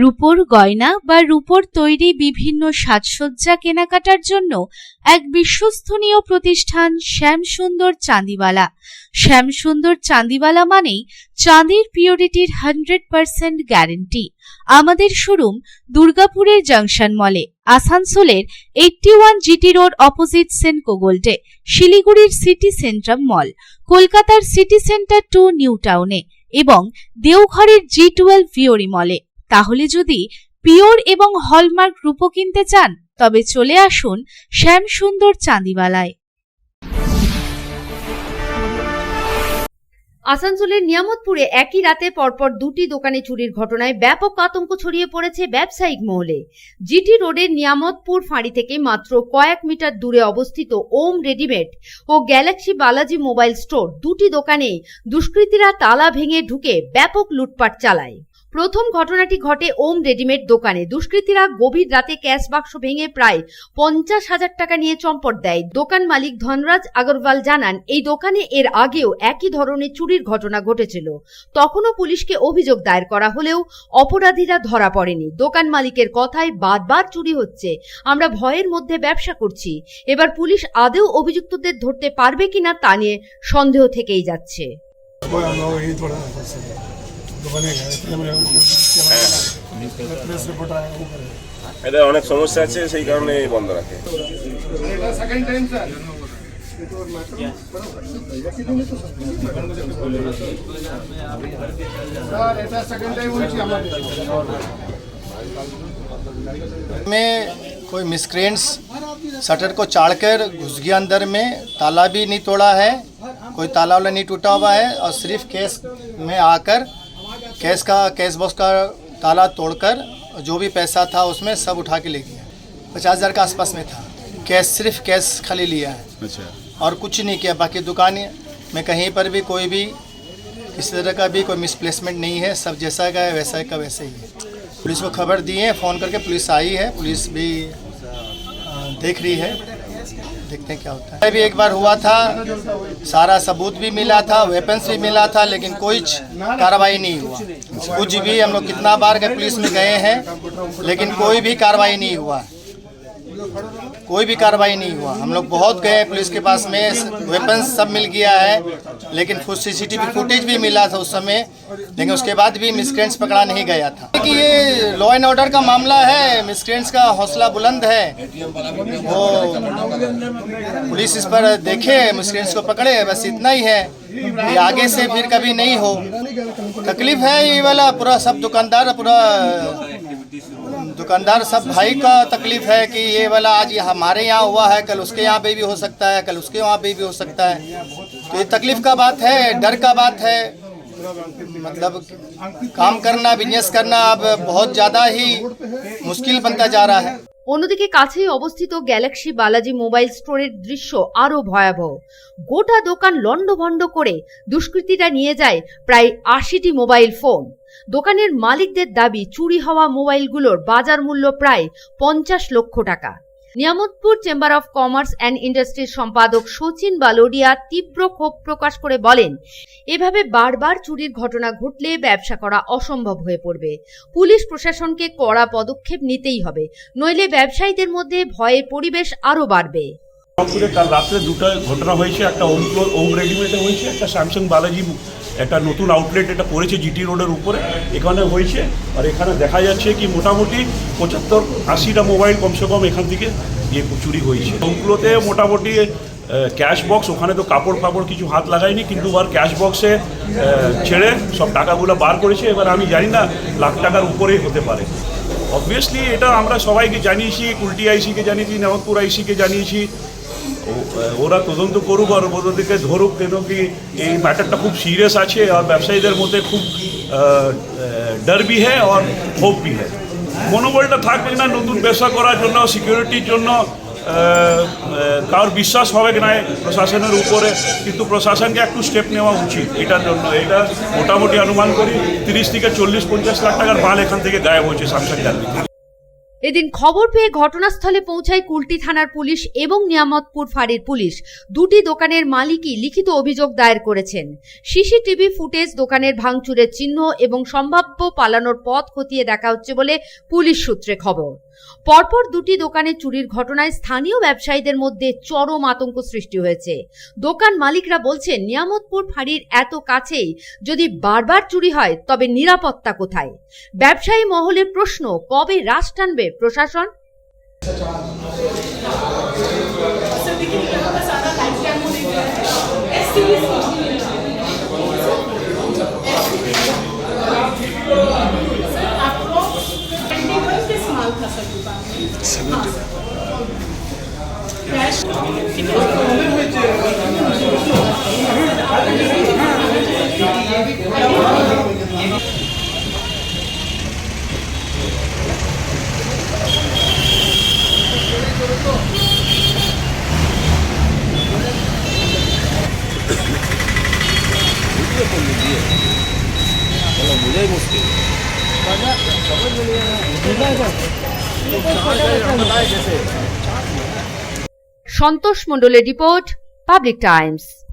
রূপোর গয়না বা রূপোর তৈরি বিভিন্ন সাজসজ্জা কেনাকাটার জন্য এক বিশ্বস্তনীয় প্রতিষ্ঠান শ্যামসুন্দর চাঁদিওয়ালা। শ্যামসুন্দর চাঁদিওয়ালা মানেই চাঁদির পিওরিটির 100% গ্যারেন্টি। আমাদের শোরুম দুর্গাপুরের জংশন মলে, আসানসোলের 81 জিটি রোড অপোজিট সেনকো গোল্ডে, শিলিগুড়ির সিটি সেন্ট্রাম মল, কলকাতার সিটি সেন্টার 2 নিউ টাউনে এবং দেওঘরের G12 ভিওরি মলে। তাহলে যদি পিওর এবং হলমার্ক রূপো কিনতে চান তবে চলে আসুন শ্যামসুন্দর চাঁদিওয়ালায়। আসানসোলের নিয়ামতপুরে একই রাতে পরপর দুটি দোকানে চুরির ঘটনায় ব্যাপক আতঙ্ক ছড়িয়ে পড়েছে ব্যবসায়িক মহলে। জিটি রোডের নিয়ামতপুর ফাঁড়ি থেকে মাত্র কয়েক মিটার দূরে অবস্থিত ওম রেডিমেড ও গ্যালাক্সি বালাজি মোবাইল স্টোর দুটি দোকানে দুষ্কৃতীরা তালা ভেঙে ঢুকে ব্যাপক লুটপাট চালায়। প্রথম ঘটনাটি ঘটে ওম রেডিমেড দোকানে। দুষ্কৃতীরা গভীর রাতে ক্যাশ বাক্স ভেঙে প্রায় 50,000 টাকা নিয়ে চম্পট দেয়। দোকান মালিক ধনরাজ আগরওয়াল জানান, এই দোকানে এর আগেও একই ধরনের চুরির ঘটনা ঘটেছিল। তখনও পুলিশকে অভিযোগ দায়ের করা হলেও অপরাধীরা ধরা পড়েনি। দোকান মালিকের কথায় বারবার চুরি হচ্ছে, আমরা ভয়ের মধ্যে ব্যবসা করছি। এবার পুলিশ আদৌ অভিযুক্তদের ধরতে পারবে কিনা তা নিয়ে সন্দেহ থেকেই যাচ্ছে। এটা অনেক সমস্যা আছে, সেই কারণে বন্ধ রাখে। में कोई मिसक्रेंट्स शटर को चाड़कर घुस गया अंदर में, ताला भी नहीं तोड़ा है, कोई ताला वाला नहीं टूटा हुआ है और सिर्फ केस में आकर कैश बॉक्स का ताला तोड़कर जो भी पैसा था उसमें सब उठा के ले गया। 50,000 के आसपास में था। सिर्फ कैश खाली लिया है। अच्छा। और कुछ नहीं किया। बाकी दुकान में कहीं पर भी कोई भी किसी तरह का भी कोई मिसप्लेसमेंट नहीं है, सब जैसा का है वैसा का वैसे ही है। पुलिस को खबर दी है, फ़ोन करके पुलिस आई है, पुलिस भी देख रही है, देखते हैं क्या होता है। भी एक बार हुआ था, सारा सबूत भी मिला था, वेपन्स भी मिला था, लेकिन कोई कार्रवाई नहीं हुआ। कुछ भी हम लोग कितना बार गए पुलिस में गए हैं, लेकिन कोई भी कार्रवाई नहीं हुआ। कोई भी कार्रवाई नहीं हुआ। हम लोग बहुत गए पुलिस के पास में, वेपन्स सब मिल गया है, लेकिन CCTV फुटेज भी मिला था उस समय, लेकिन उसके बाद भी मिसक्रेंट्स पकड़ा नहीं गया था। कि ये लॉ एंड ऑर्डर का मामला है, मिसक्रेंट्स का हौसला बुलंद है, वो पुलिस इस पर देखे, मिसक्रेंट्स को पकड़े, बस इतना ही है। ये आगे से फिर कभी नहीं हो। तकलीफ है ये वाला पूरा, सब दुकानदार सब भाई का तकलीफ है कि ये वाला आज हमारे यहाँ हुआ है, कल उसके यहाँ पे भी हो सकता है, कल उसके वहाँ पे भी हो सकता है। तो ये तकलीफ का बात है, डर का बात है। मतलब काम करना, बिजनेस करना अब बहुत ज़्यादा ही मुश्किल बनता जा रहा है। অন্যদিকে কাছেই অবস্থিত গ্যালাক্সি বালাজি মোবাইল স্টোরের দৃশ্য আরো ভয়াবহ। গোটা দোকান লন্ডভন্ড করে দুষ্কৃতীরা নিয়ে যায় প্রায় 80টি মোবাইল ফোন। দোকানের মালিকদের দাবি, চুরি হওয়া মোবাইলগুলোর বাজার মূল্য প্রায় 50 লক্ষ টাকা। Niamatpur chamber of commerce and ইন্ডাস্ট্রির সম্পাদক সচিন বালোডিয়া তীব্র ক্ষোভ প্রকাশ করে বলেন, এভাবে বারবার চুরির ঘটনা ঘটলে ব্যবসা করা অসম্ভব হয়ে পড়বে। পুলিশ প্রশাসনকে কড়া পদক্ষেপ নিতেই হবে, নইলে ব্যবসায়ীদের মধ্যে ভয়ের পরিবেশ আরো বাড়বে। কাল রাত্রে দুটো ঘটনা হয়েছে, একটা ওম রেডিমেডে হয়েছে, একটা স্যামসাং বালাজি একটা নতুন আউটলেট এটা করেছে জিটি রোডের উপরে, এখানে হয়েছে। আর এখানে দেখা যাচ্ছে কি মোটামুটি 75-80টা মোবাইল কমসে কম এখান থেকে চুরি হয়েছে। ওগুলোতে মোটামুটি ক্যাশ বক্স, ওখানে তো কাপড় ফাপড় কিছু হাত লাগায়নি, কিন্তু আর ক্যাশ বক্সে ছেড়ে সব টাকাগুলো বার করেছে। এবার আমি জানি না লাখ টাকার উপরেই হতে পারে। অবভিয়াসলি এটা আমরা সবাইকে জানিয়েছি, কুলটি আইসিকে জানিয়েছি, নিয়ামতপুর আইসিকে জানিয়েছি, ওরা তদন্ত করুক আর ওদেরকে ধরুক, কেন কি এই ম্যাটারটা খুব সিরিয়াস আছে আর ব্যবসায়ীদের মধ্যে খুব ডর भी है और ক্ষোভ भी है। মনোবলটা থাকবে না নতুন ব্যবসা করার জন্য, সিকিউরিটির জন্য, কারোর বিশ্বাস হবে না প্রশাসনের উপরে, কিন্তু প্রশাসনকে একটু স্টেপ নেওয়া উচিত এটার জন্য। এটা মোটামুটি অনুমান করি 30 থেকে 40-50 লাখ টাকার মাল এখান থেকে গায়েব হয়েছে স্যামসাং গ্যালারি। এদিন খবর পেয়ে ঘটনাস্থলে পৌঁছায় কুলটি থানার পুলিশ এবং নিয়ামতপুর ফাঁড়ির পুলিশ। দুটি দোকানের মালিকই লিখিত অভিযোগ দায়ের করেছেন। সিসিটিভি ফুটেজ দোকানের ভাঙচুরের চিহ্ন এবং সম্ভাব্য পালানোর পথ খতিয়ে দেখা হচ্ছে বলে পুলিশ সূত্রে খবর। পরপর দুটি দোকানে চুরির ঘটনায় স্থানীয় ব্যবসায়ীদের মধ্যে চরম আতঙ্ক সৃষ্টি হয়েছে। দোকান মালিকরা বলছেন, নিয়ামতপুর ফাঁড়ির এত কাছেই যদি বারবার চুরি হয় তবে নিরাপত্তা কোথায়? ব্যবসায়ী মহলের প্রশ্ন, কবে রাশ টানবে প্রশাসন? সন্তোষ মণ্ডলের রিপোর্ট, পাবলিক টাইমস।